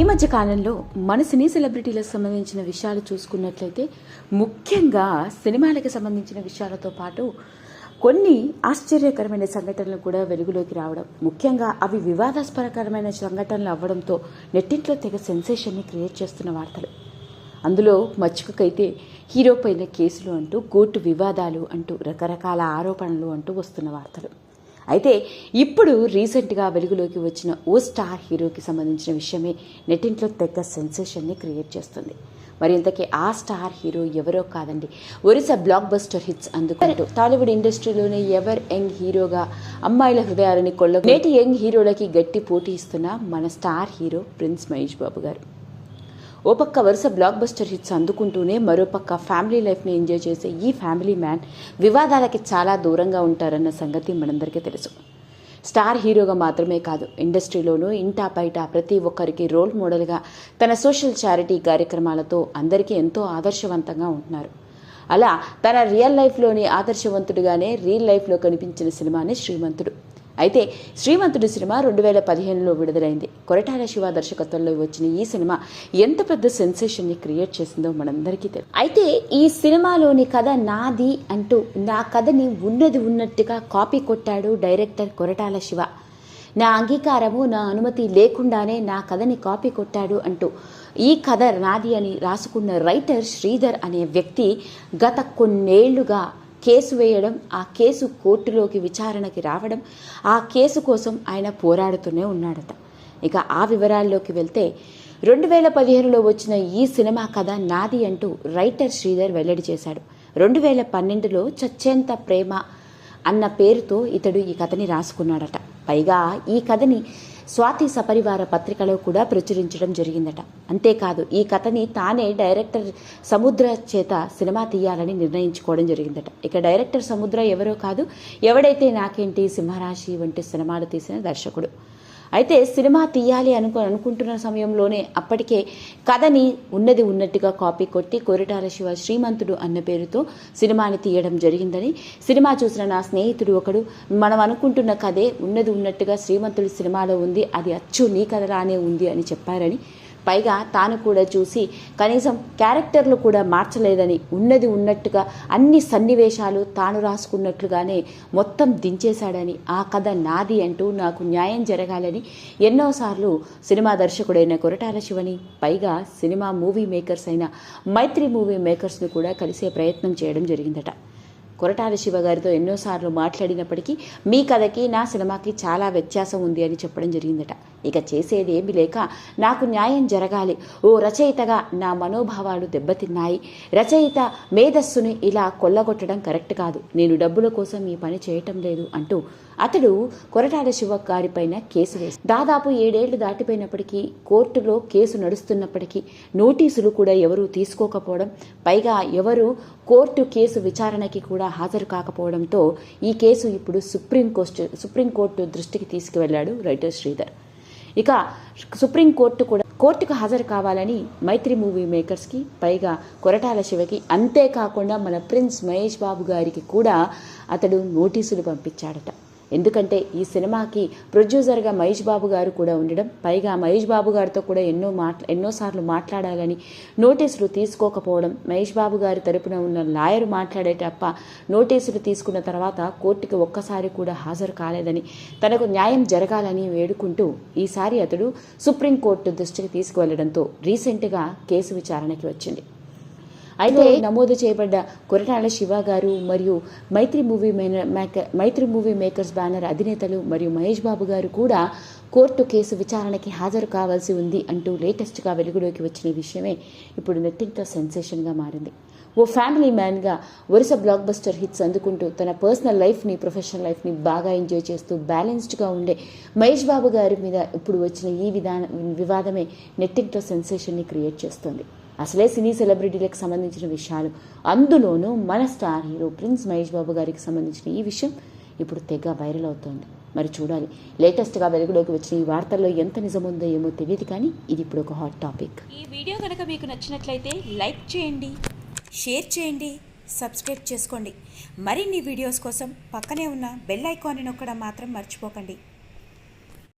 ఈ మధ్య కాలంలో మన సినీ సెలబ్రిటీలకు సంబంధించిన విషయాలు చూసుకున్నట్లయితే ముఖ్యంగా సినిమాలకు సంబంధించిన విషయాలతో పాటు కొన్ని ఆశ్చర్యకరమైన సంఘటనలు కూడా వెలుగులోకి రావడం, ముఖ్యంగా అవి వివాదాస్పదకరమైన సంఘటనలు అవ్వడంతో నెట్టింట్లో తెగ సెన్సేషన్ని క్రియేట్ చేస్తున్న వార్తలు. అందులో మచ్చుకైతే హీరో పైన కేసులు అంటూ, కోర్టు వివాదాలు అంటూ, రకరకాల ఆరోపణలు అంటూ వస్తున్న వార్తలు. అయితే ఇప్పుడు రీసెంట్గా వెలుగులోకి వచ్చిన ఓ స్టార్ హీరోకి సంబంధించిన విషయమే నెట్టింట్లో తెగ సెన్సేషన్ని క్రియేట్ చేస్తుంది. మరి ఇంతకీ ఆ స్టార్ హీరో ఎవరో కాదండి, ఒరిస్సా బ్లాక్ బస్టర్ హిట్స్ అందుకుంటూ టాలీవుడ్ ఇండస్ట్రీలోనే ఎవర్ యంగ్ హీరోగా అమ్మాయిల హృదయాలని నేటి యంగ్ హీరోలకి గట్టి పోటీ ఇస్తున్న మన star hero prince Mahesh Babu గారు. ఓ పక్క వరుస బ్లాక్ బస్టర్ హిట్స్ అందుకుంటూనే మరోపక్క ఫ్యామిలీ లైఫ్ని ఎంజాయ్ చేసే ఈ ఫ్యామిలీ మ్యాన్ వివాదాలకి చాలా దూరంగా ఉంటారన్న సంగతి మనందరికీ తెలుసు. స్టార్ హీరోగా మాత్రమే కాదు, ఇండస్ట్రీలోనూ ఇంటా బయట ప్రతి ఒక్కరికి రోల్ మోడల్గా తన సోషల్ చారిటీ కార్యక్రమాలతో అందరికీ ఎంతో ఆదర్శవంతంగా ఉంటున్నారు. అలా తన రియల్ లైఫ్లోని ఆదర్శవంతుడిగానే రియల్ లైఫ్లో కనిపించిన సినిమానే శ్రీమంతుడు. అయితే శ్రీమంతుడు సినిమా 2015లో విడుదలైంది. కొరటాల శివ దర్శకత్వంలో వచ్చిన ఈ సినిమా ఎంత పెద్ద సెన్సేషన్ని క్రియేట్ చేసిందో మనందరికీ తెలుసు. అయితే ఈ సినిమాలోని కథ నాది అంటూ నా కథని ఉన్నది ఉన్నట్టుగా కాపీ కొట్టాడు డైరెక్టర్ కొరటాల శివ. నా అంగీకారము, నా అనుమతి లేకుండానే నా కథని కాపీ కొట్టాడు అంటూ ఈ కథ నాది అని రాసుకున్న రైటర్ శ్రీధర్ అనే వ్యక్తి గత కొన్నేళ్లుగా కేసు వేయడం, ఆ కేసు కోర్టులోకి విచారణకి రావడం, ఆ కేసు కోసం ఆయన పోరాడుతూనే ఉన్నాడట. ఇక ఆ వివరాల్లోకి వెళ్తే 2015లో వచ్చిన ఈ సినిమా కథ నాది అంటూ రైటర్ శ్రీధర్ వెల్లడి చేశాడు. 2012లో చచ్చేంత ప్రేమ అన్న పేరుతో ఇతడు ఈ కథని రాసుకున్నాడట. పైగా ఈ కథని స్వాతి సపరివార పత్రికలో కూడా ప్రచురించడం జరిగిందట. అంతేకాదు ఈ కథని తానే డైరెక్టర్ సముద్ర చేత సినిమా తీయాలని నిర్ణయించుకోవడం జరిగిందట. ఇక డైరెక్టర్ సముద్ర ఎవరో కాదు, ఎవడైతే నాకేంటి, సింహరాశి వంటి సినిమాలు తీసిన దర్శకుడు. అయితే సినిమా తీయాలి అనుకుంటున్న సమయంలోనే అప్పటికే కథని ఉన్నది ఉన్నట్టుగా కాపీ కొట్టి కొరటాల శివ శ్రీమంతుడు అన్న పేరుతో సినిమాని తీయడం జరిగిందని, సినిమా చూసిన నా స్నేహితుడు ఒకడు మనం అనుకుంటున్న కథే ఉన్నది ఉన్నట్టుగా శ్రీమంతుడి సినిమాలో ఉంది, అది అచ్చు నీ కథలానే ఉంది అని చెప్పారని, పైగా తాను కూడా చూసి కనీసం క్యారెక్టర్లు కూడా మార్చలేదని, ఉన్నది ఉన్నట్టుగా అన్ని సన్నివేశాలు తాను రాసుకున్నట్లుగానే మొత్తం దించేశాడని, ఆ కథ నాది అంటూ నాకు న్యాయం జరగాలని ఎన్నోసార్లు సినిమా దర్శకుడైన కొరటాల శివని, పైగా సినిమా మూవీ మేకర్స్ అయిన మైత్రి మూవీ మేకర్స్ను కూడా కలిసే ప్రయత్నం చేయడం జరిగిందట. కొరటాల శివ గారితో ఎన్నోసార్లు మాట్లాడినప్పటికీ మీ కథకి నా సినిమాకి చాలా వ్యత్యాసం ఉంది అని చెప్పడం జరిగిందట. ఇక చేసేది ఏమీ లేక నాకు న్యాయం జరగాలి, ఓ రచయితగా నా మనోభావాలు దెబ్బతిన్నాయి, రచయిత మేధస్సుని ఇలా కొల్లగొట్టడం కరెక్ట్ కాదు, నేను డబ్బుల కోసం ఈ పని చేయటం లేదు అంటూ అతడు కొరటాల శివ గారిపైన కేసు వేసి దాదాపు 7 ఏళ్లు దాటిపోయినప్పటికీ, కోర్టులో కేసు నడుస్తున్నప్పటికీ నోటీసులు కూడా ఎవరూ తీసుకోకపోవడం, పైగా ఎవరు కోర్టు కేసు విచారణకి కూడా హాజరు కాకపోవడంతో ఈ కేసు ఇప్పుడు సుప్రీంకోర్టు దృష్టికి తీసుకువెళ్లాడు రైటర్ శ్రీధర్. ఇక సుప్రీంకోర్టు కూడా కోర్టుకు హాజరు కావాలని మైత్రి మూవీ మేకర్స్కి, పైగా కొరటాల శివకి, అంతేకాకుండా మన ప్రిన్స్ మహేష్ బాబు గారికి కూడా అతడు నోటీసులు పంపించాడట. ఎందుకంటే ఈ సినిమాకి ప్రొడ్యూసర్గా మహేష్ బాబు గారు కూడా ఉండడం, పైగా మహేష్ బాబు గారితో కూడా ఎన్నోసార్లు మాట్లాడాలని నోటీసులు తీసుకోకపోవడం, మహేష్ బాబు గారి తరపున ఉన్న లాయర్ మాట్లాడేటప్ప నోటీసులు తీసుకున్న తర్వాత కోర్టుకి ఒక్కసారి కూడా హాజరు కాలేదని, తనకు న్యాయం జరగాలని వేడుకుంటూ ఈసారి అతడు సుప్రీంకోర్టు దృష్టికి తీసుకువెళ్లడంతో రీసెంట్గా కేసు విచారణకి వచ్చింది. అయితే నమోదు చేయబడ్డ కొరటాల శివ గారు మరియు మైత్రి మూవీ మేకర్స్ బ్యానర్ అధినేతలు మరియు మహేష్ బాబు గారు కూడా కోర్టు కేసు విచారణకి హాజరు కావాల్సి ఉంది అంటూ లేటెస్ట్గా వెలుగులోకి వచ్చిన విషయమే ఇప్పుడు నెట్టింట్లో సెన్సేషన్గా మారింది. ఓ ఫ్యామిలీ మ్యాన్గా వరుస బ్లాక్ బస్టర్ హిట్స్ అందుకుంటూ తన పర్సనల్ లైఫ్ని, ప్రొఫెషనల్ లైఫ్ని బాగా ఎంజాయ్ చేస్తూ బ్యాలెన్స్డ్గా ఉండే మహేష్ బాబు గారి మీద ఇప్పుడు వచ్చిన ఈ వివాదమే నెట్టింట్లో సెన్సేషన్ని క్రియేట్ చేస్తుంది. అసలే సినీ సెలబ్రిటీలకు సంబంధించిన విషయాలు, అందులోనూ మన star hero prince Mahesh Babu గారికి సంబంధించిన ఈ విషయం ఇప్పుడు తెగ వైరల్ అవుతోంది. మరి చూడాలి, లేటెస్ట్గా వెలుగులోకి వచ్చిన ఈ వార్తల్లో ఎంత నిజముందో ఏమో తెలియదు, కానీ ఇది ఇప్పుడు ఒక హాట్ టాపిక్. ఈ వీడియో కనుక మీకు నచ్చినట్లయితే లైక్ చేయండి, షేర్ చేయండి, సబ్స్క్రైబ్ చేసుకోండి. మరిన్ని వీడియోస్ కోసం పక్కనే ఉన్న బెల్ ఐకాన్ని నొక్కడం మాత్రం మర్చిపోకండి.